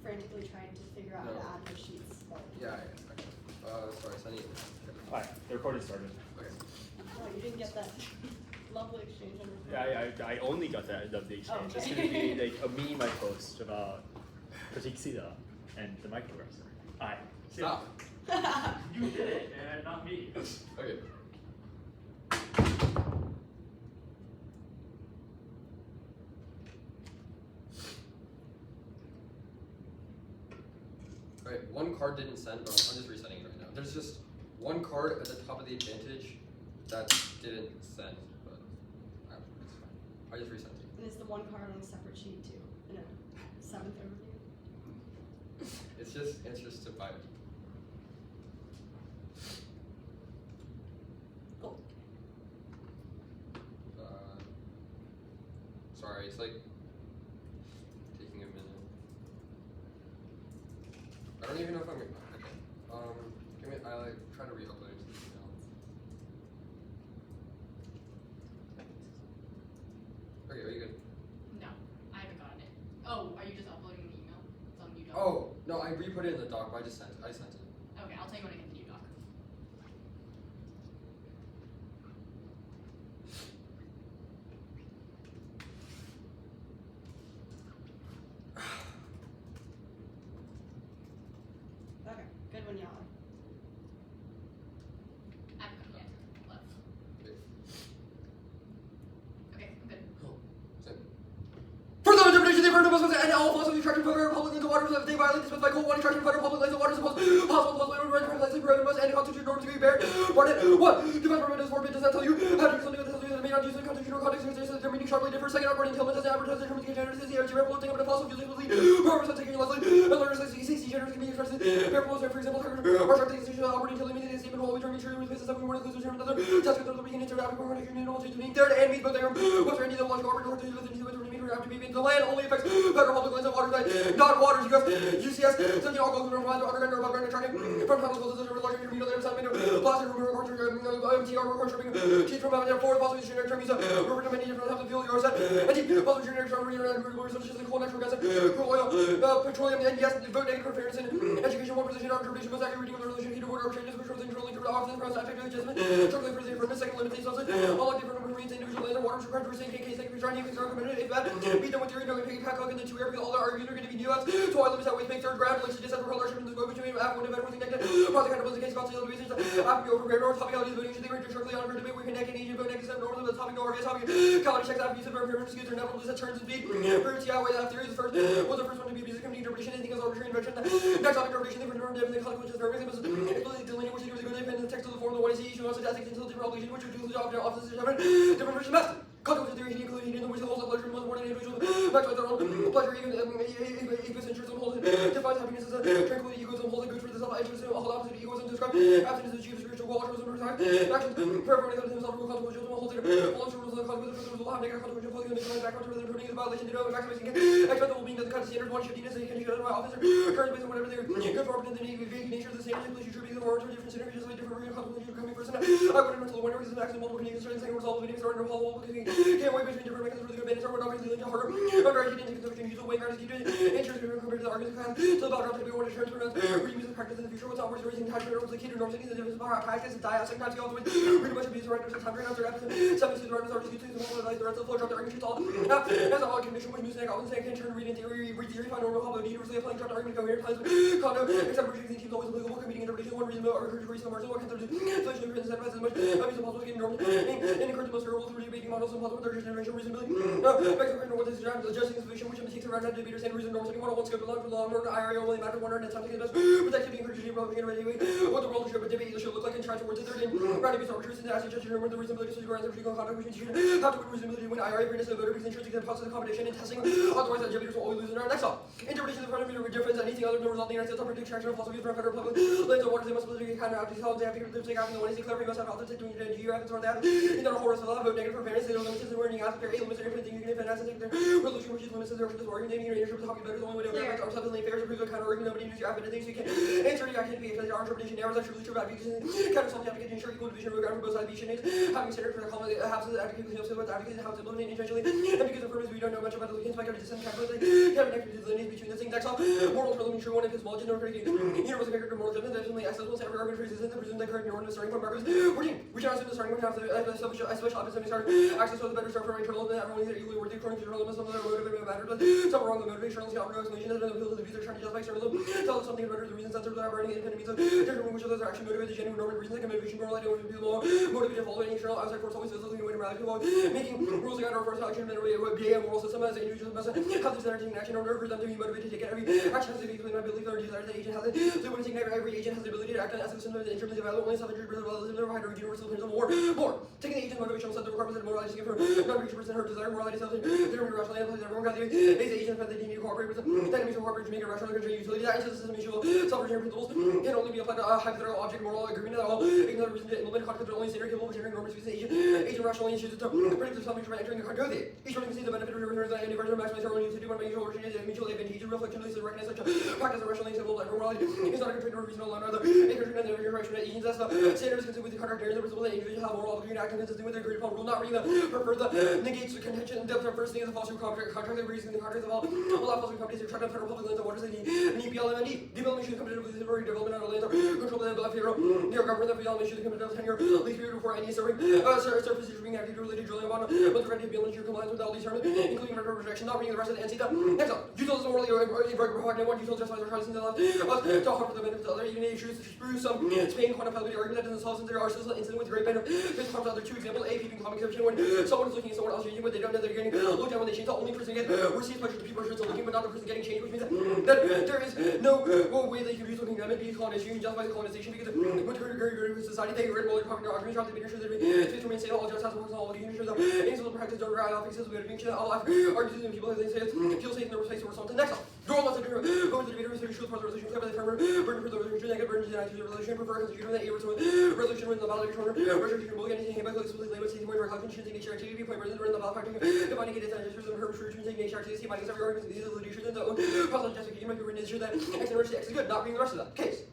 frantically trying to figure out how to add more sheets. But... Yeah. Sorry, Sunny. Alright, the recording started. Okay. Oh, you didn't get that lovely exchange on your Yeah, I only got that of the exchange. It's going to be like a meme I post about Pratik and the microprocessor. Alright. Stop. You did it, and not me. Okay. Alright, one card didn't send, but I'm just resetting it right now. There's just one card at the top of the advantage that didn't send, but it's fine. I just resent it. And it's the one card on a separate sheet too, in a 7th overview. It's just to buy it. Cool. Sorry, it's like taking a minute. I don't even know if I'm okay. Give me. I like try to re-upload it to the email. Okay, are you good? No, I haven't gotten it. Oh, are you just uploading the email? It's on Util. Oh no, I re-put it in the doc, but I sent it. Okay, I'll tell you when I get the new doc. Okay, good one, y'all. I haven't gotten it yet. Left. Okay, I'm good. For the interpretation, they've heard of us and all of us who attraction federal public lands and waters they violate this by cold one attraction federal public lands and waters possible and constitution norms to be bared. Part it. What? Defense permit is forbidden. Does that tell you how to do something that tells you that it may not use in constitution or context? Their meaning sharply differs. Second, according to as advertised in terms of generous is the energy floating up in a fossil fuel lead. Purpose of taking lesson. And learners like 60 generous can be expressed. Parables are, for example, or sharp things to operating until limited statement while we turn each other with places that we want to lose term another. Task with the beginning to after we're going to all to being third and meet both their what's any of the logical arbiter to the have to be in the land only affects federal public lands and waters that not waters UCS something all goes from land underground or above ground attracting from public lands that are larger communal air side plastic rumor or MTR or tripping cheese from out there for the fossil generic terms river to many different types of fuel yours and fossil generic terms and renewable such as the coal natural gas crude oil petroleum and yes vote negative preference in education one position observation most accurate reading of the relation heat water changes which was controlling to the office process effective adjustment chocolate for the second limited substance all different marines individual lands and waters required to receive case like we try to use our community if that beat them with theory no picking pack in the two air because all the arguments are going to be nuanced so I limit that way make third ground links to just separate colorship in the scope between after one event was connected project kind of was the case about the basis after we overprepared or topicality voting should they were directly on for debate we connect and Asian vote next step normally the topic no RVS topic quality checks after use of our favorite excuse or never lose that turns and speed first yeah way that theory is the first was the first one to be music community interpretation anything else arbitrary invention next topic interpretation they were normative and the concept which is everything was explicitly delineated which is good dependent the text of the form of the what is the issue also tasking until different obligation which would do the job of offices different version method concept theory including in which the whole pleasure most important individual back to their own pleasure even egoist interest and holding defines happiness as a tranquility egoism holding good for the self-interest and all opposite egoism described abstinence is achieved spiritual goal altruism over time actions for everyone that himself rule consequences will hold it all rules and consequences will have negative consequences fully in background to the improving the violation to know maximizing expect the well-being that the kind of standards one shiftiness and can by officer current based on whatever they're good for opportunity the vague nature of the standards includes true because more different synergies like different real consequences coming person I wouldn't mental one reason maximum multiple conditions starting saying resolve the starting to follow can't wait between different mechanisms really good band start obviously linked to harder under I didn't consider use the way guards keep doing interest compared to the arguments kind so about drops to be one insurance for reuse of practice in the future what's operates raising time for the key to norms and the difference of practice and die sometimes you also read a bunch of abuse right time during after episode 7 to the right to the whole life the rest of the flow drop the argument all as all condition which music often say can turn read in theory read theory find normal how universally applying drop the argument coherent plans condo except for teams always applicable committing interpretation one reason or reason or what can there do solution to present as much abuse possible getting normal and encourage the most durable through debating models and possible third generation reasonability what is adjusting the solution which takes around debaters and reason norms and one scope along for long order IRA only matter one and something the best protectively encouraging relevant anyway what the world should but debate should look like and try towards the third and round abuse arbitrary and asking judging the reasonability so you are answering conduct which you have to win reasonability when IRA fairness of voter because insurance can positive competition and testing otherwise the debaters will always lose in our next up interpretation of the front of the difference anything other than resulting in our setup extraction of fossil fuels from federal public lands or waters they must politically kind of these held they have to take out the one is clear must have authentic doing the GU efforts or that in the whole rest of the vote negative for fairness they don't limit to wording out there a limit to everything you can defend as a resolution which is limited to their argument your leadership topic better the only way to affect our substantially affairs or prove the kind of argument nobody knows your affidavit things you can answer your activity if our interpretation errors are truly true about because counter something advocate ensure equal division of regard for both sides being having considered for the common houses advocates of what advocates how to eliminate intentionally and because of purpose we don't know much about the litigants by to descend calculated can connect to the in between the thing that's all moral trilogy true one of his small gender critic universal character moral judgment definitely accessible to every argument is in the presumed that current norm starting point markers 14 which are the starting point after the special opposite start access to the better start for internal than everyone is equally worthy according to journalism some of the motivated matter but some wrong the motivation the opera explanation has been appealed to the views are trying to justify journalism tell us something about the reasons that are burning independent means of determining which of those are actually motivated genuine normal reasons like a motivation moral idea would be more motivated following external outside force always physically way to morality making rules like our force action and would be a moral system as an individual must have this energy in action in order for them to be motivated to take every action has to be clean my belief or desire the agent has it so when taking every agent has the ability to act on ethics and the intermediate value only self-interest relative to higher universal principle more taking the agent's motivational set the requirements of morality seeking for non-reach person her desire morality self determined rationally and everyone got the agents that they need to cooperate with the enemies to cooperate to make a rational control utility that into the system mutual self-return principles can only be applied to a hypothetical object moral agreement at all ignore reason to implement concepts only standard capable of generating norms with the agent rationally and chooses to predict the self-interest by entering the contract with it each person can see the benefit of returns that any version of maximizing their own utility when making sure is mutually advantageous reflection to recognize such a practice of rationally civil like morality is not a contract or reason alone rather a contract and the direction that agents as the standards consistent with the contract and the principle that individuals have moral obligation to act consistent with their agreed upon rule not reading the prefer the negates the contention and depth of first thing is a false contract that reason the contracts of all false companies are tracked on federal public lands and waters and EPLMND development should come to the development of lands or control the black hero near government that development should come to tenure least period before any surface is being actively related to drilling upon but the ready to be ensure compliance with all these terms including murder rejection not reading the rest of the NC next up Util is morally or repugnant one Util justifies our causes in the left to harm for the benefit of others even if you choose to spruce some Spain quantifiability argument that doesn't solve since there are still incident with great benefit this comes out there two examples A peeping comic exception when someone is looking at someone else changing but they don't know they're getting looked at when they change the only person get receives pleasure the people are looking but not the person getting changed which means that there is no way that you can use looking at it be colonization you justify the colonization because when you're with society they get rid of all your popular arguments trying to make sure that space remains safe all just has to work all looking sure that any civil practice don't rely on fixes we have to make sure that all arguments and people as they say feel safe in their space or something next up Door wants to go to the debater with the truth part of the resolution clear by the farmer burden for the resolution negative burden to the the resolution prefer constitution that a resolution with the ballot corner resolution will get anything about close with label saying where calculation taking HRT point where the ballot factor defining it as just her resolution taking HRT see finding every argument these are the issues and the process justification might be written is sure that X and X is good not being the rest of that case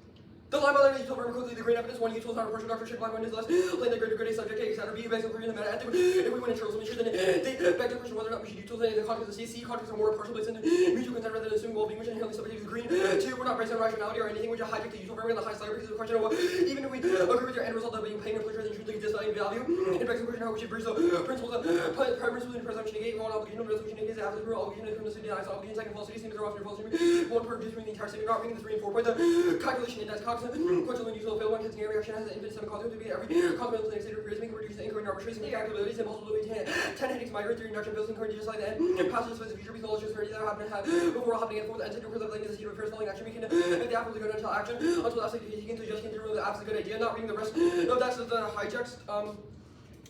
the line by line Util very quickly the great evidence one Util is not a partial doctorship black one is less playing the greater good a subject A or B based on the meta ethic if we went in terms of sure then they back to the question whether or not we should Util in the context of the CC context are more partial based on mutual consent rather than assuming well-being which inherently subject is green two we're not based on rationality or anything which is hijack the Util very in the highest level because the question of what even if we agree with your end result of being pain or pleasure then intrinsically disvaluing value it begs the question how we should bridge the principles of principles in presumption negate one obligation of resolution negates after the rule obligation from the city denies obligation second falsity seems to often false one per reducing the entire city not reading the 3 and 4 point the calculation index cognizant question Util fail one hits the reaction has an infinite sum cause to be every consequence of the state of reason can reduce the inquiry arbitraries and calculabilities impossible to maintain 10 headings migrate through induction bills inquiry just like that passages for the future because knowledge is for that happen to have before happening and forth and to do the the state of affairs following action we can if the apple is good until action until that's like taken to just continue the app's a good idea not reading the rest no that's the hijacks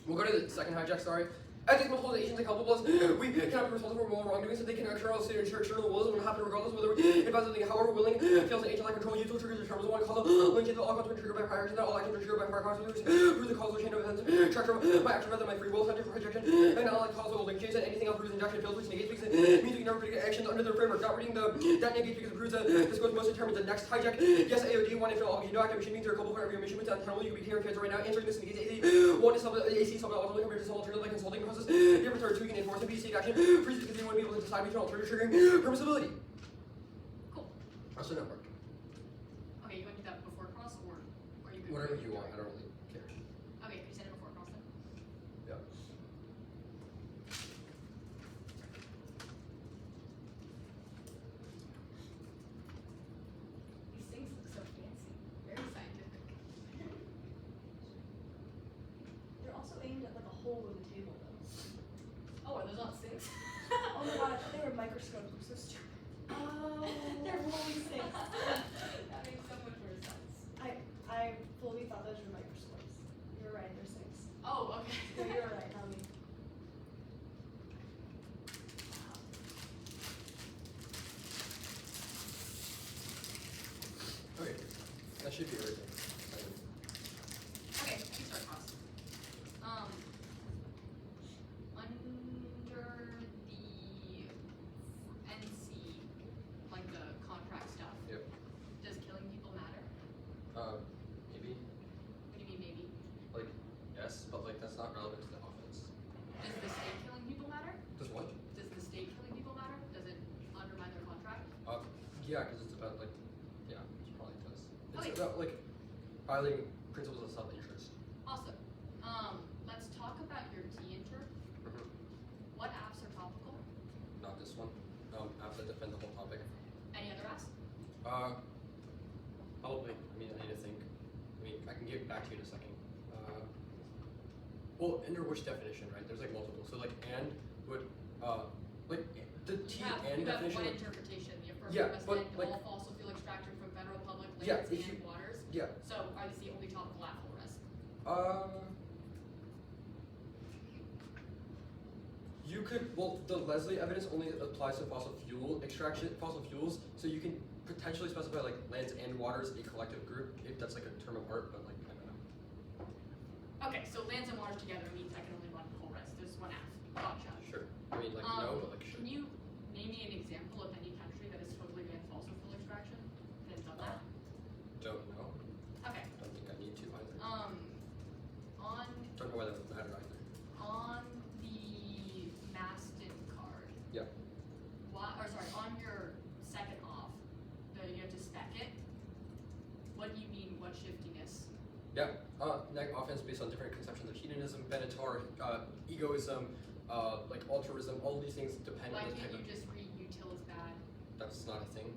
we'll go to the second hijack sorry ethics multiple agents and culpables we cannot be responsible for moral wrongdoings so they can ensure external wills when happen regardless whether it buys something however willing feels an agent like control Util triggers the terms of one causal link to all consequences triggered by prior action that all actions are triggered by prior consequences through the causal chain of events structure my action rather than my free will center for projection and all like causal linkages and anything else proves injection fails which negates because it means we can never predict actions under their framework not reading that negates because it proves that this goes most determines the next hijack yes AOD one if all no active mission means they're a couple for every mission with that penalty you can be here right now answering this negates AC one is AC something ultimately compared to some alternative like consulting process different are tweaking enforcement PC action freezes because they want to be able to decide between alternative triggering permissibility. Cool. That's the number. Okay, you want to do that before cross or are you good? Whatever you want, I don't really care. Okay, you said it before cross then. Yeah. These things look so fancy. Very scientific. They're also aimed at like a hole in the table though. Oh, are those not sinks? Oh my god, I thought they were microscopes. I'm so stupid. Oh. They're fully sinks. That makes so much more sense. I fully thought those were microscopes. You're right, they're sinks. Oh, okay. No, you're right, not me. Okay. That should be everything. Okay, you start cross. Under the NC, like the contract stuff. Yep. Does killing people matter? Maybe. What do you mean maybe? Like, yes, but like that's not relevant to the offense. Does the state killing people matter? Does what? Does the state killing people matter? Does it undermine their contract? Yeah, because it's about like, yeah, it probably does. It's Okay. about like violating principles of self-interest. Awesome. Let's talk about your T-inter. Mm-hmm. What apps are topical? Not this one. Apps that defend the whole topic. Any other apps? Probably. I mean, I need to think. I mean, I can get back to you in a second. Well, under which definition, right? There's like multiple. So like and would like the T and you have definition. one interpretation. The affirmative Yeah, must but, end like- all fossil fuel extraction from federal public lands Yeah, if and you- waters. Yeah. So are these the only topical app for us? You could, well, the Leslie evidence only applies to fossil fuels, so you can potentially specify like lands and waters, a collective group, if that's like a term of art, but like, I don't know. Okay, so lands and waters together means I can only run the whole rest. There's one app. Gotcha. Sure. I mean, like, no, but like, sure. Can you name me an example of any country that has totally banned fossil fuel extraction and done that? Don't know. Okay. Don't think I need to either. On Don't know why that would matter either. on the Maston card. Yeah. On your second off, you have to spec it. What do you mean? What shiftiness? Yeah. Neg offense based on different conceptions of hedonism, benetar, egoism, like altruism, all these things depend Why on the can't type you of. just read util as bad? That's not a thing.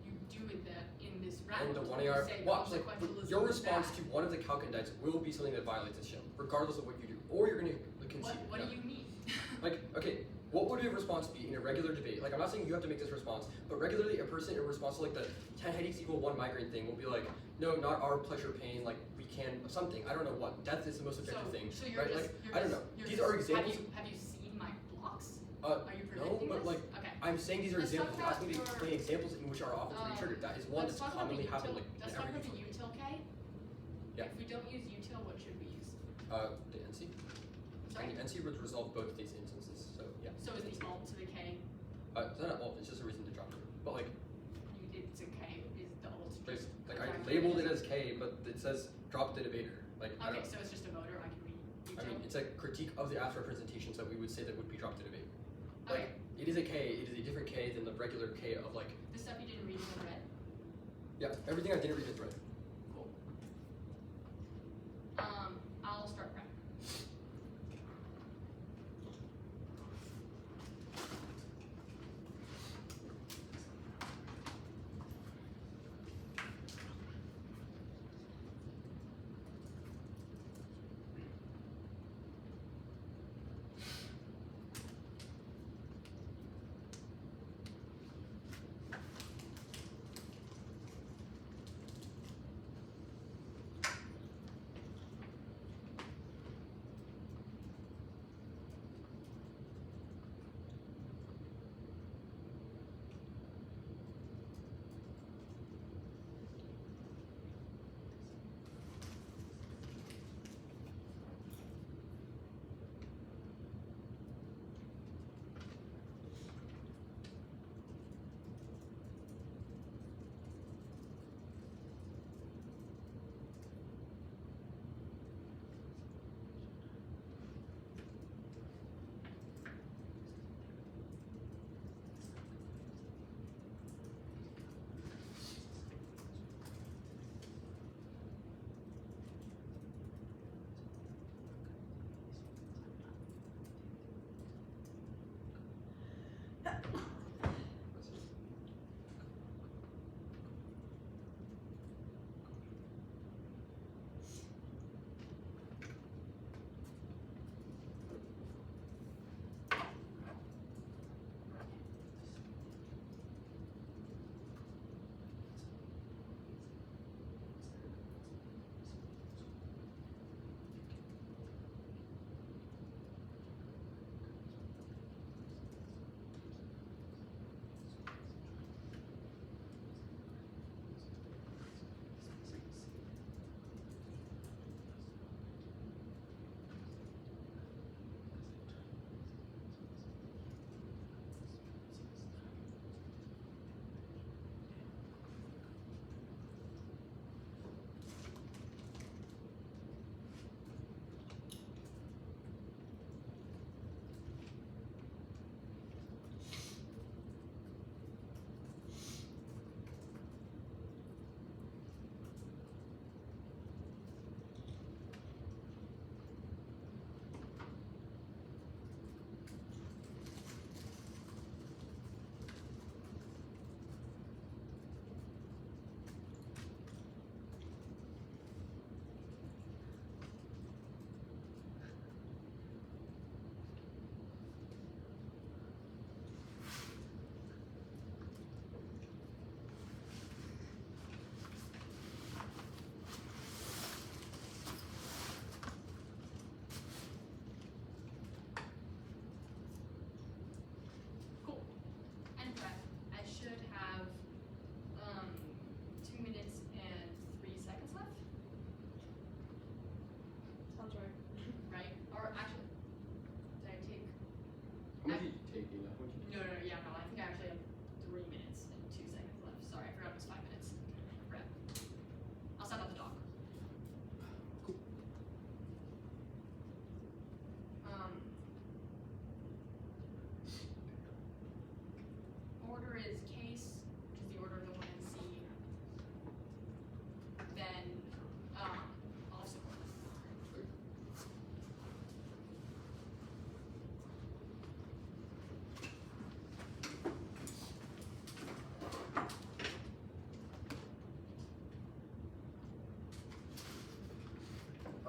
You do it in this round. And the one you AR, say watch, like, consequentialism your is response bad. to one of the calc indicts will be something that violates this shell, regardless of what you do. Or you're gonna concede. What yeah. do you mean? Like, okay, what would your response be in a regular debate? Like, I'm not saying you have to make this response, but regularly a person in response to like the 10 headaches equal 1 migraine thing will be like, no, not our pleasure pain, like we can something. I don't know what. Death is the most objective thing. So you're right? just, Like, you're I don't just- know. you're These just- are examples. Have you seen my blocks? Are you no, predicting but this? like Okay. I'm saying these are Let's talk examples. You're asking me to about explain examples in which our offense will be triggered. That is one Let's that's talk about the commonly happened util. like Let's in talk every about the util. util K. Yeah. If we don't use util, what should we use? The NC. Sorry. And the NC would resolve both these instances. So yeah. So is the alt to the K? It's not alt. It's just a reason to drop it. But like. It's a K. Is the alt just Like I correct? labeled it as K, but it says drop the debater. Like I Okay, don't. so it's just a voter. I can read util. I mean, it's a critique of the apps representations that we would say that would be dropped to debate. Like Okay. it is a K. It is a different K than the regular K of like. The stuff you didn't read is in red. Yeah, everything I didn't read is red. Cool. I'll start red.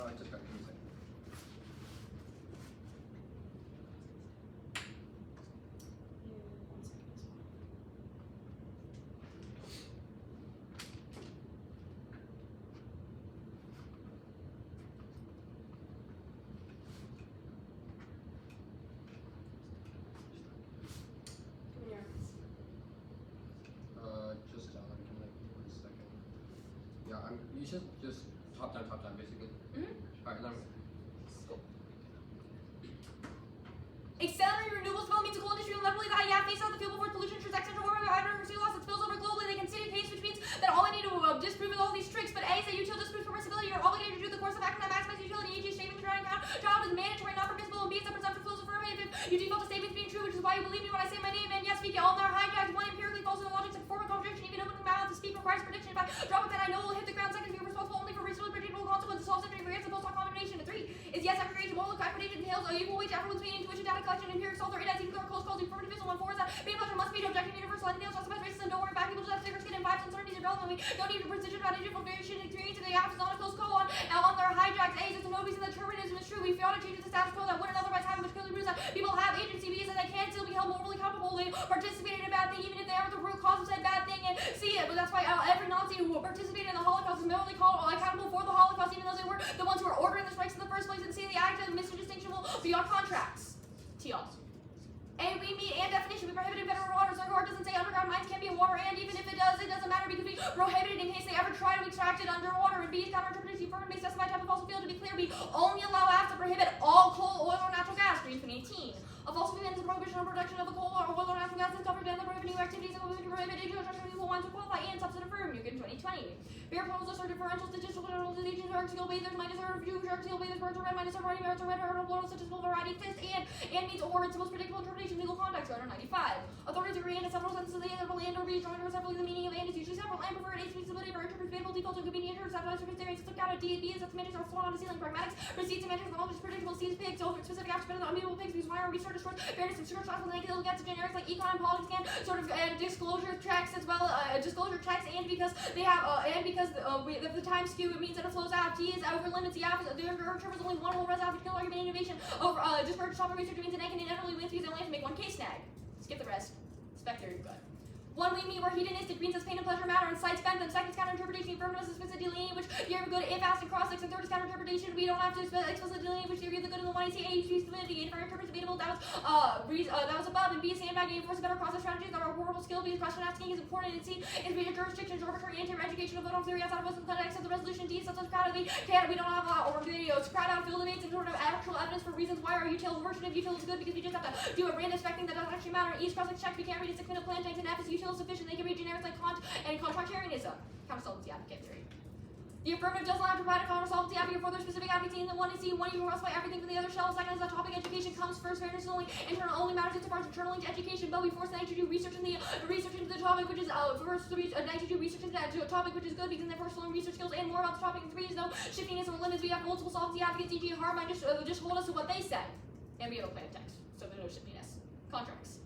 I just got it. Give me a second. Just down. Give me like 1 second. Yeah, you should just top down, basically. Alright, now go. Accelerating renewables development means the coal industry will levelly that face out the fuel before pollution intrudes external warming by hydrogen loss that spills over globally. They can see pace, which means that all I need to disprove is all these tricks. But A is that util disproves permissibility. You're obligated to do the course of action that maximizes utility. E.g. statements regarding child is mandatory, not permissible. And B is that presumption flows affirmative if you default to statements being true, which is why you believe me when I say my name. And yes, we get all in our hijacked. One empirically false in the logic to perform a contradiction. Even opening my mouth to speak requires prediction. If I drop a pen, I know will hit the ground. Second, if you're responsible only for reasonably predictable consequences. Solve symptoms forgets the post-hoc combination. And 3 is yes, aggregation. Well, aggregation entails equal weight to everyone's meaning, intuition, data collection, empiric solve their identity, their close calls, informativism. 1 4 is that being pleasure must be to objective, universal, and nails justifies racism. Don't worry about people just have thicker skin and vibes. Uncertainties are relevant. We don't need to precision about individual variation and experience. And the app is not a close call on their hijacks. A's, it's no reason that determinism is true. We fail to change the status quo that wouldn't otherwise happen, which clearly proves that people have agency. B is that they can still be held morally culpable. They participated in a bad thing, even if they are the root cause of said bad thing. And C, but that's why every Nazi who participated in the Holocaust is morally accountable for the Holocaust, even though they were the ones who were ordering the strikes in the first place. And C, the act of Mr. Distinction will be on contracts. T also. A, we meet and definition. We prohibited federal waters. Our guard doesn't say underground mines can't be in water, and even if it does, it doesn't matter because we prohibited in case they ever try to extract it underwater. And B is counterinterpretation. Firm may specify type of fossil fuel. To be clear, we only allow apps to prohibit all coal, oil, or natural gas. Green 2018. A fossil fuel means the prohibition or production of a coal or oil or natural gas is covered by the prohibiting activities that will be prohibited. Will want to qualify and subset affirm. New 2020. Beer proposals are differential statistical generalizations. Shark seal bathers minus our review. Shark seal bathers birds are red minus our body merits are red. Our plural statistical variety fist and means or it's the most predictable interpretation legal context. 95. Authorities agree in several sentences of the and or be joined or separately. The meaning of and is usually several and preferred A speaks ability for interpretable defaults and convenient terms. After circumstances took out of D and B is that semantics are flown on the ceiling. Pragmatics proceeds to manage the knowledge predictable C is pigs. So specific action better than unmutable pigs because minor restart destroys fairness and sure shots with negative against generics like econ and politics can sort of disclosure checks as well disclosure checks and because they have the time skew it means that it flows out. D is over limits the app the term is only one will res out kill argument innovation over discourage software research means that they can inevitably win because they only have to make one case snag. Skip the rest. Spectre, good. One we meet where hedonistic means as pain and pleasure matter and sights bend them. Second is counterinterpretation, affirmative is explicit delineating, which you have good if asked and cross six. And third is counterinterpretation, we don't have to explicit delineate, which theory of the good and the one is A, choose stability, and for interpret debatable, that was above, and B is sandbagging, enforce a better process strategies that are a horrible skill, because question asking is important, and C is being jurisdictions, arbitrary anti-educational vote on theory outside of us in context of the resolution. D is such crowded, we don't have or videos, crowd out field debates, and sort of actual evidence for reasons why our util version of util is good, because we just have to do a random spec thing that doesn't actually matter. E is cross check, we can't read a 6-minute plan tanks, and F is util sufficient, they can read generics like Kant and contractarianism. Counter-solvency advocate theory. The affirmative does not have to provide a counter-solvency advocate for their specific advocacy, and then 1 is C, 1 you can classify everything from the other shell. Second is that topic education comes first. Fairness is only internal, only matters insofar as internal into education, but we force the to do research in the research into the topic, which is first to do research into that topic, which is good because they first learn research skills and more about the topic. And 3 is no shiftiness or limits. We have multiple solvency advocates, e.g. Harman just hold us to what they say, and we have a plain text, so there's no shiftiness. Contracts.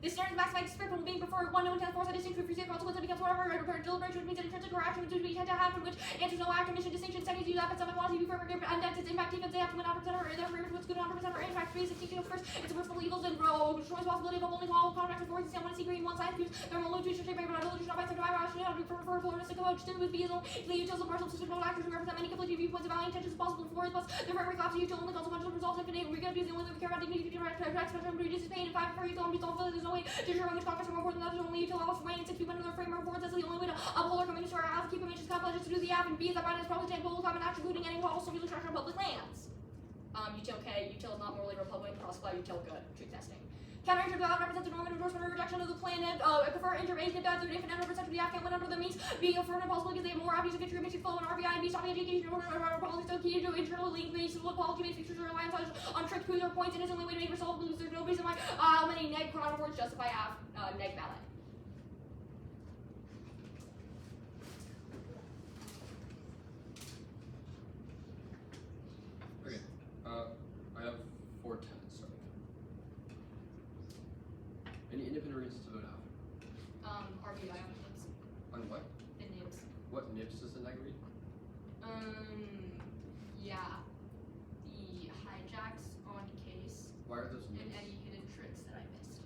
This standard maximized script will being preferred 1 no intent force that distinct for freezing consequence that becomes whatever deliberation which means an intrinsic or action which we tend to have from which answers no act mission distinction. Second, you have at someone wants to be perfect index its impact defense they have to win 100% or therefore what's good 100% or in fact 3 is distinction of first it's a personal evils and destroys possibility of only all contracts and forces and 1 is green 1 science views there are only two shape but ability not by some driver actually how to be preferred pluralistic approach 2 would be is only utils of partial system of actors who represent many conflicting viewpoints of value intentions possible 4 is plus therefore every class of util only consequential results if we're going to be the only that we care about dignity spectrum reduces pain and 5 for util only solve there's no way to determine which are more important than others, only util levels for and 6 people under their framework boards. That's the only way to uphold our community to our house, keep communities complex to do the app, and B is that Biden is probably take bold common action, including any also really structure of public lands. Util K, util is not morally Republican, cross-apply util good, truth testing. Counterintuitive ballot represents a normative endorsement or rejection of the plan and prefer interbase bad through infinite number percent of the applicant when under the means being affirmative possible because they have more avenues of entry mixing flow and RBI and B stopping education or policy so key to internal link based quality based features or reliance on trick clues or points and is the only way to make yourself lose. There's no reason why how many neg chrono words justify neg ballot. Okay. I have 4 tenants starting. Any independent reasons to vote out? RBI on nibs. On what? And nibs. What nibs does the neg read? Yeah. why are those And names? any hidden tricks that I missed.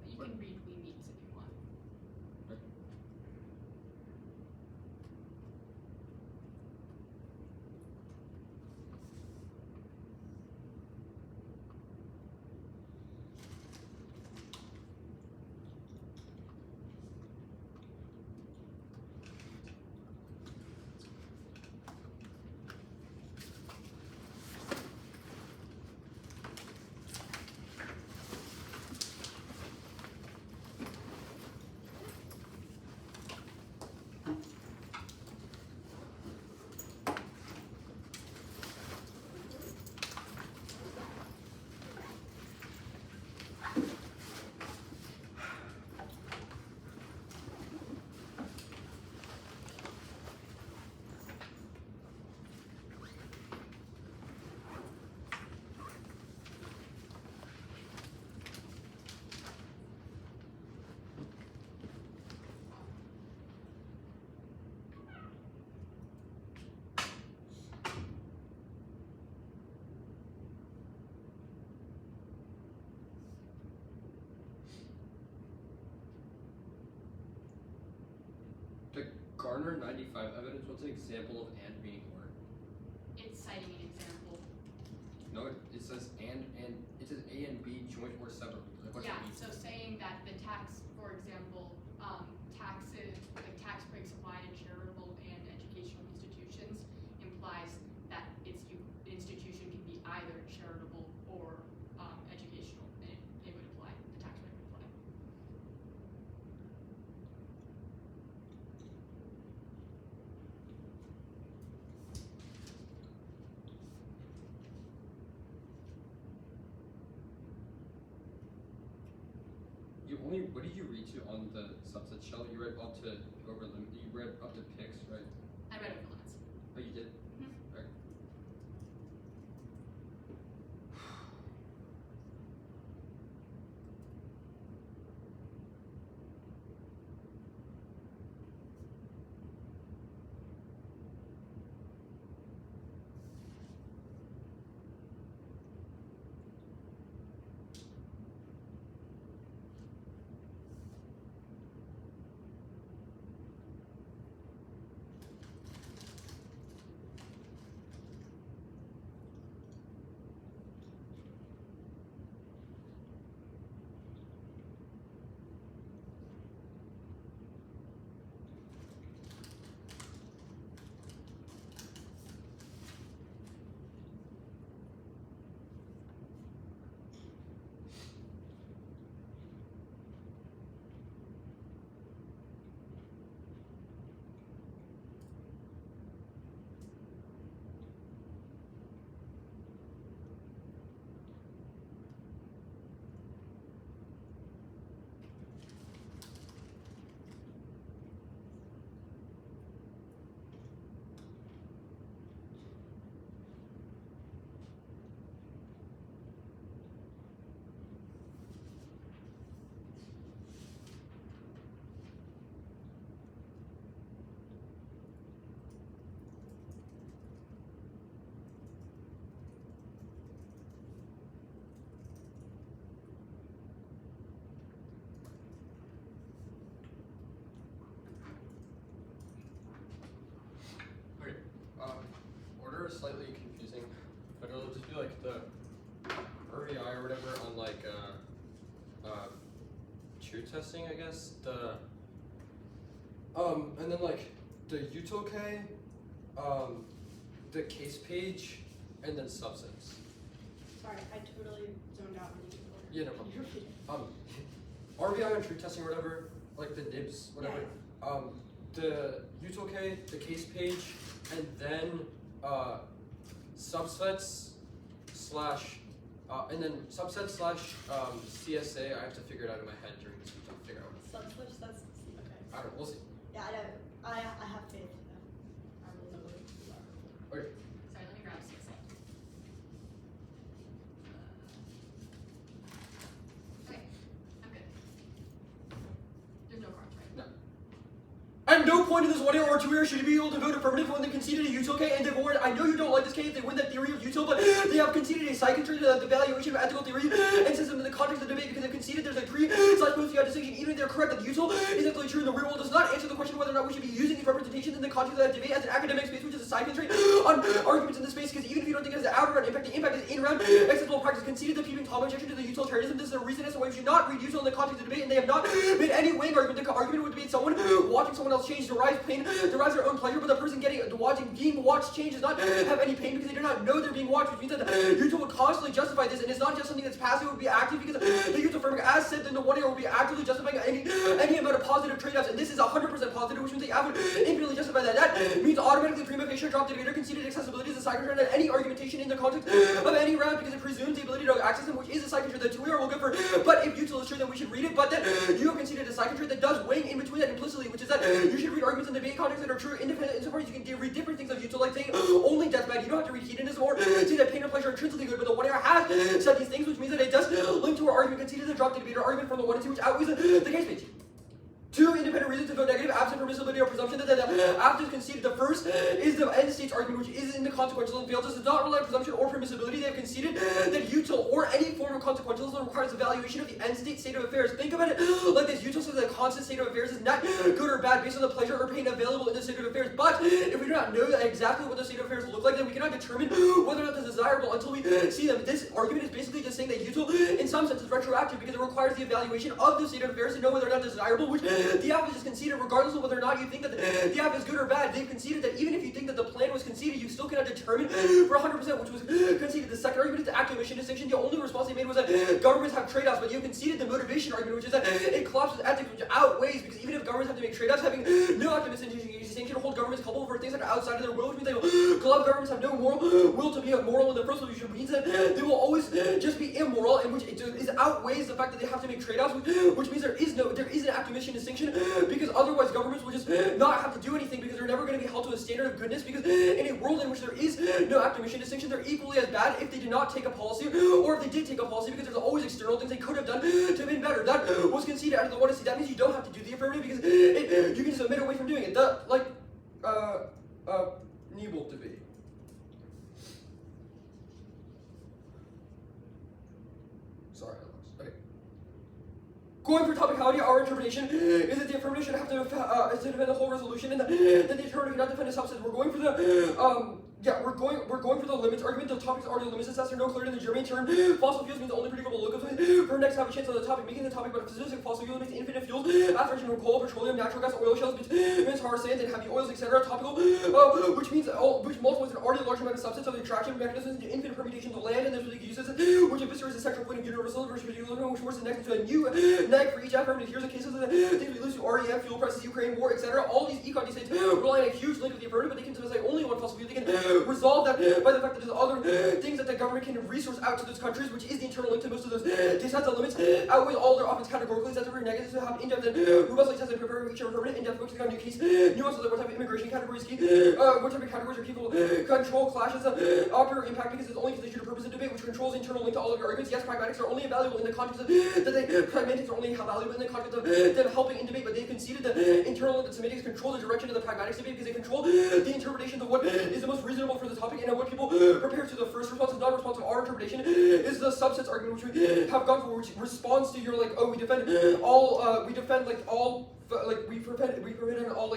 But you What? can read we meets if you want. The Garner 95 evidence, what's an example of and being or? It's citing an example. No, it says and it says A and B joint or separate. Like, what's Yeah, it mean? so saying that the tax, for example, taxes, like tax breaks applied in charitable and educational institutions implies that institution can be either charitable or educational, and it would apply, the tax break would apply. What did you read to on the subset shell? You read up to over limit. You read up to picks, right? I read over limits. Oh, you did. Mhm. Right. Order is slightly confusing, but it'll just be like the REI or whatever on like truth testing, I guess. And then like the Util K, the case page, and then subsets. Sorry, I totally zoned out when you did order. Yeah, no problem. RBI and truth testing or whatever, like the nibs, whatever. The Util K, the case page, and then subsets slash and then subset slash CSA. I have to figure it out in my head during this week. I'll figure out. Subswitch, that's okay. I don't know. We'll see. Yeah, I know. I have faith in them. I really know what you are. Okay. Sorry, let me grab CSA. Okay, I'm good. There's no cards, right? No. At no point in this 1 year or 2 years should you be able to vote affirmative when they conceded a Util case, and they've warned, I know you don't like this case, they win that theory of Util, but they have conceded a psychiatry to the valuation of ethical theory and system in the context of the debate because they've conceded there's a pre/post-fiat distinction, even if they're correct that Util is actually true in the real world, does not answer the question whether or not we should be using these representations in the context of that debate as an academic space, which is a psychiatry on arguments in this space, because even if you don't think it has an outer round impact, the impact is in-round acceptable practice. Conceded the peeping Tom objection to the utilitarianism. This is a reason as to why we should not read Util in the context of the debate, and they have not made any weighing argument. The argument would be someone watching someone else change derives pain, derives their own pleasure, but the person being watched change does not have any pain because they do not know they're being watched, which means that Util would constantly justify this, and it's not just something that's passive, it would be active, because the Util framework, as said in the 1 year, will be actively justifying any amount of positive trade-offs, and this is 100% positive, which means they would infinitely justify that. That means automatically prima facie drop the debater conceded accessibility as a psychiatry and any argumentation in the context of any round because it presumes the ability to access them, which is a psychiatry that 2 year will go for. But if Util is true, then we should read it, but then you have conceded a psychiatry that does weighing in between that implicitly, which is that you should read arguments in the debate context that are true independent insofar as you can read different things of Util, like saying only death bad. You don't have to read hedonism or say that pain and pleasure are intrinsically good, but the 1 year has said these things, which means that it does link to our argument conceded the drop the debater argument from the 1 and 2, which outweighs the case page. 2 independent reasons to vote negative, absent permissibility or presumption that after conceded. The first is the end states argument, which is in the consequentialism field. This does not rely on presumption or permissibility. They have conceded that Util or any form of consequentialism requires evaluation of the end state of affairs. Think about it like this. Util says that the constant state of affairs is not good or bad based on the pleasure or pain available in the state of affairs. But if we do not know exactly what the state of affairs look like, then we cannot determine whether or not this is desirable until we see them. This argument is basically just saying that Util, in some sense, is retroactive because it requires the evaluation of the state of affairs to know whether or not it's desirable, which the app is just conceded regardless of whether or not you think that the app is good or bad. They've conceded that even if you think that the plan was conceded, you still cannot determine for 100%, which was conceded. The second argument is the active mission distinction. The only response they made was that governments have trade-offs, but you conceded the motivation argument, which is that it collapses ethics, which outweighs, because even if governments have to make trade-offs, having no active distinction will hold governments culpable for things that are outside of their will, which means they will collapse. Governments have no moral will to be moral in the first place, which means that they will always just be immoral, and which outweighs the fact that they have to make trade-offs, which means there is an active mission distinction, because otherwise governments will just not have to do anything because they're never going to be held to a standard of goodness, because in a world in which there is no active mission distinction, they're equally as bad if they did not take a policy, or if they did take a policy, because there's always external things they could have done to have been better. That was conceded out of the 1 to see. That means you don't have to do the affirmative because you can just admit away from doing it. Nebel debate. Sorry, I lost. Okay. Going for topicality, our interpretation is that the affirmative should have to defend the whole resolution, and that the affirmative cannot defend a subset. We're going for the we're going for the limits argument. The topics are the limits assessed are no clearer than the German term. Fossil fuels means the only predictable look of it. For next have a chance on the topic, making the topic but specific fossil fuel means infinite fuels. After from coal, petroleum, natural gas, oil shells, bitumen, tar sands, and heavy oils, etc. Topical, which means which multiplies an already large amount of subsets of the attraction mechanisms into infinite permutations of land and their specific uses, which eviscerates the central point of universal versus particular, which forces the next into a new neg for each affirmative. Here's a case of the things we lose to REM, fuel prices, Ukraine war, etc. All these econ states rely on a huge link with the affirmative, but they can say only one fossil fuel. They can resolve that by the fact that there's other things that the government can resource out to those countries, which is the internal link to most of those sets of limits, outweigh all their offense categorically. That's very negative to have in-depth and robustly tested and prepared each permanent in-depth books on new keys, nuances of what type of immigration categories key, what type of categories are people control, clashes, opera impact, because it's only for the future purpose of debate, which controls the internal link to all of your arguments. Yes, pragmatics are only valuable in the context of pragmatics are only valuable in the context of them helping in debate, but they've conceded the internal link that semantics control the direction of the pragmatics debate because they control the interpretation of what is the most reasonable for the topic, and what people prepare to the first response and non-response of our interpretation is the subsets argument, which we have gone for, which responds to your we defend all we prevent all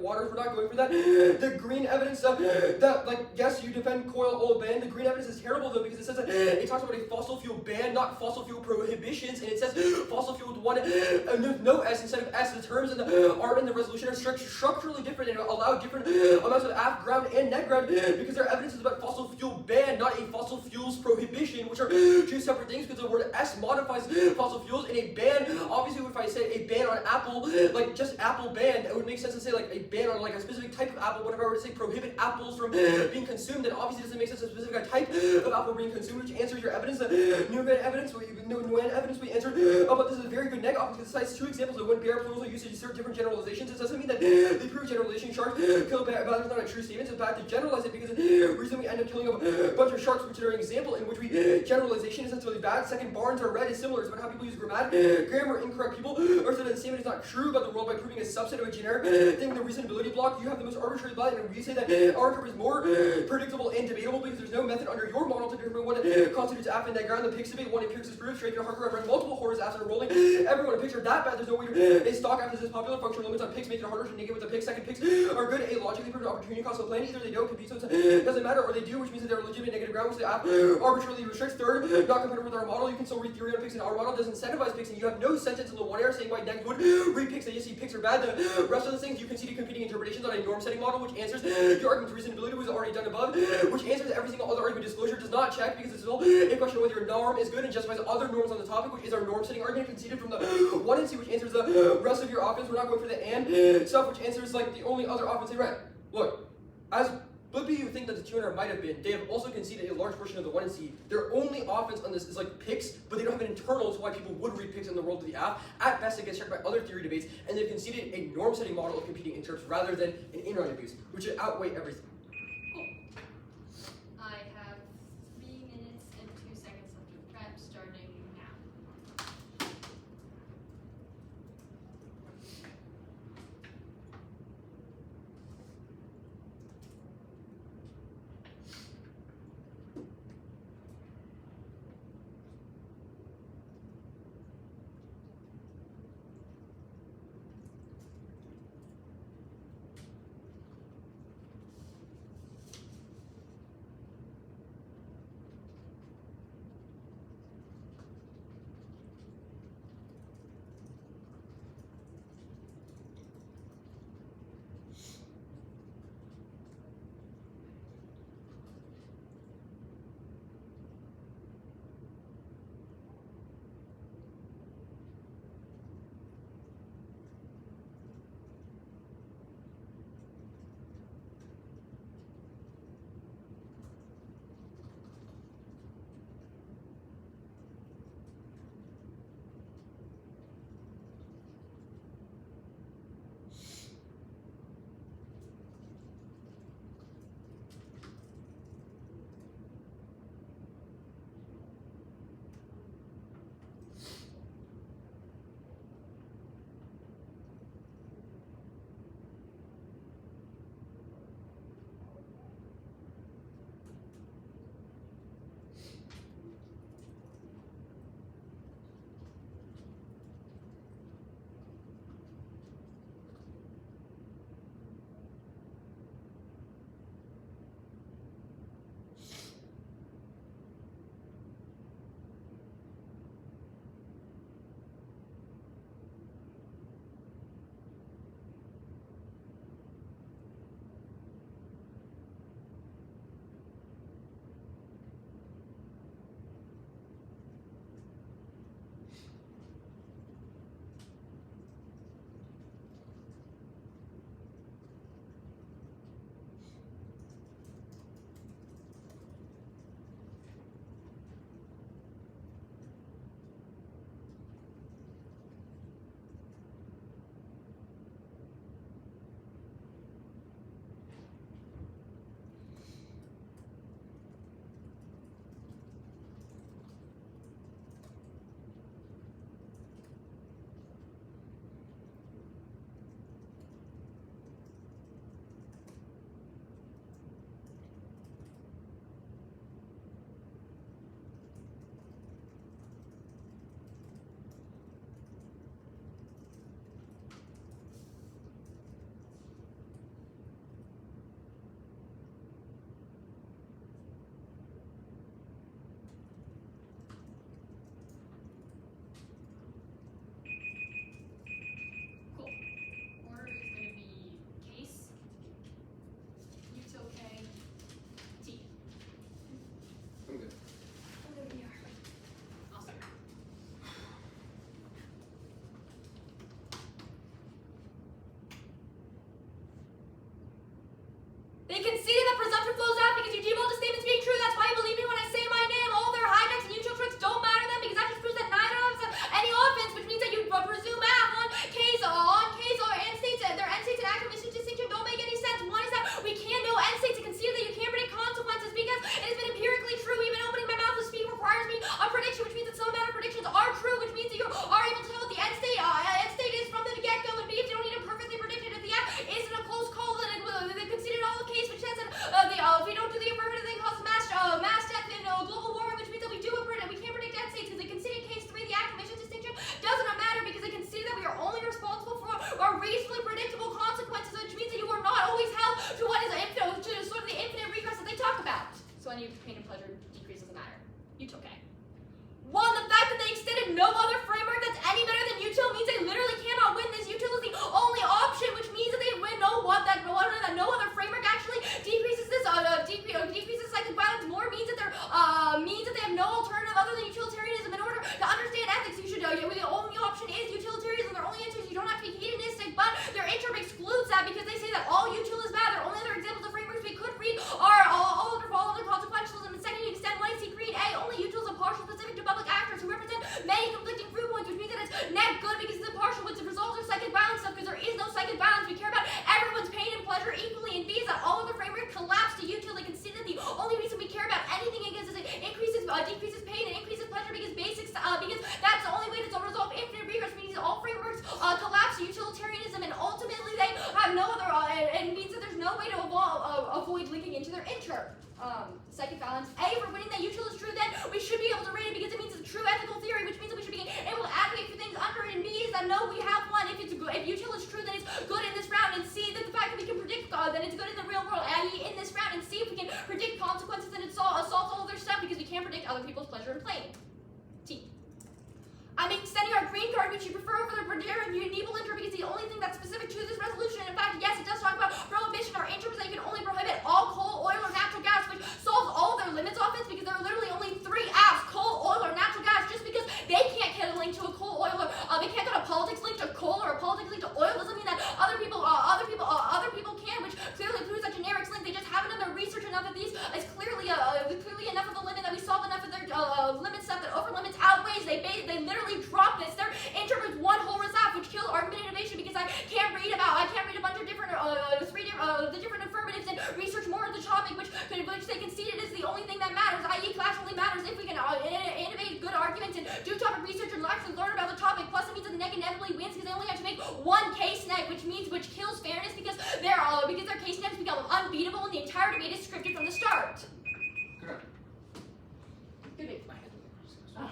waters. We're not going for that. The green evidence that yes, you defend coil oil ban. The green evidence is terrible though because it says that it talks about a fossil fuel ban, not fossil fuel prohibitions, and it says fossil fuel with one no S instead of S. The terms in the art and the resolution are structurally different and allow different amounts of aft ground and net ground because their evidence is about fossil fuel ban, not a fossil fuels prohibition, which are two separate things because the word S modifies fossil fuels, and a ban obviously if I say a ban on Apple, just Apple ban, it would make sense to say a ban on a specific type of apple. Whenever I were to say prohibit apples from being consumed, then obviously it doesn't make sense a specific type of apple being consumed, which answers your evidence. New evidence we answered, but this is a very good neg often because it cites two examples of when bare plurals are used to assert different generalizations. It doesn't mean that they prove generalization sharks kill bears not a true statement. It's bad to generalize it because the reason we end up killing a bunch of sharks, which are an example in which we generalization is necessarily bad. Second, barns are red is similar. It's about how people use grammar incorrect. People are said that the statement is not true about the world by proving a subset of a generic thing with a reasonability block, you have the most arbitrary line, and we say that our curve is more predictable and debatable because there's no method under your model to determine what constitutes app in that ground. The pix debate, one empiricist proves, straight your hardware, run multiple horrors after rolling. Everyone a picture that bad, there's no way to a stock after this popular functional limits on pix make it harder to negate with the pix. Second, pix are good, a logically proven opportunity cost of the plan. Either they don't compete, so it doesn't matter, or they do, which means that they're a legitimate negative ground, which the app arbitrarily restricts. Third, not compatible with our model. You can still read theory on pix, and our model doesn't incentivize pix, and you have no sentence in the one error saying why next would read pix that you see pix are bad. The rest of the things you can see the competing interpretations on a norm setting model, which answers your argument's reasonability was already done above, which answers every single other argument. Disclosure does not check because it's still a question of whether your norm is good and justifies other norms on the topic, which is our norm setting argument conceded from the 1 and C, which answers the rest of your offense. We're not going for the and stuff, which answers like the only other offense they read. Look, as Blippy you think that the tuner might have been, they have also conceded a large portion of the 1 and C. Their only offense on this is like pix, but they don't have an internal to why people would read pix in the world of the app. At best, it gets checked by other theory debates, and they've conceded a norm setting model of competing interps rather than an in-round abuse, which should outweigh everything. Cool. I have 3 minutes and 2 seconds left of prep starting now. their inter. Second balance. A, for winning that Util is true, then we should be able to rate it because it means it's a true ethical theory, which means that we should be able to advocate for things under it. And B is that no, we have one. If it's good, if Util is true, then it's good in this round. And C, that the fact that we can predict that it's good in the real world, i.e. in this round. And C, if we can predict consequences, then it solves all of their stuff because we can't predict other people's pleasure in playing. T. I'm extending our green card, which you prefer over the medieval inter because the only thing that's specific to this resolution. And in fact, yes, it does talk about prohibition or in terms that you can only prohibit all coal, oil, or natural gas, which solves all their limits off it because there are literally only 3 apps: coal, oil, or natural gas. Just because they can't get a link to a coal, oil, or they can't get a politics link to coal or a politics link to oil doesn't mean that other people can, which clearly proves that generics link. They just haven't done their research enough of these. It's clearly enough of a limit that we solve enough of their limit stuff that over limits outweighs. They literally drop this. Their inter with one whole resolve, which kills argument innovation because I can't read a bunch of different the different affirmatives and research more of the topic, which they conceded is the only thing that matters, i.e. class only matters if we can innovate good arguments and do topic research and actually learn about the topic. Plus it means that the neg inevitably wins because they only have to make one case neg, which kills fairness because their case negs become unbeatable and the entire debate is scripted from the start. Good. Good debate. Oh.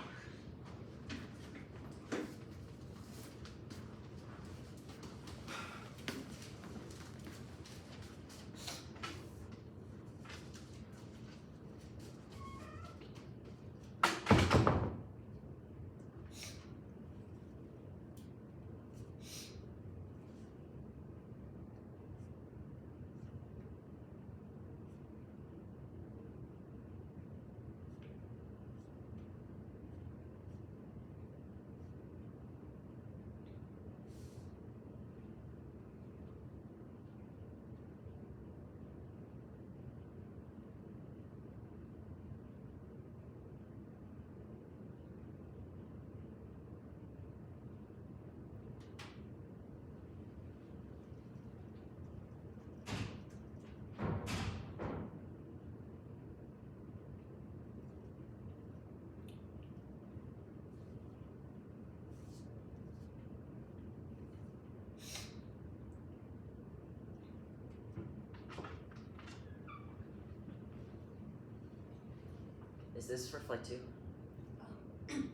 Is this for flight 2?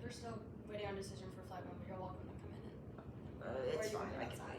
We're still waiting on decision for flight 1, but you're welcome to come in. It's Or you fine. wanna I go can outside?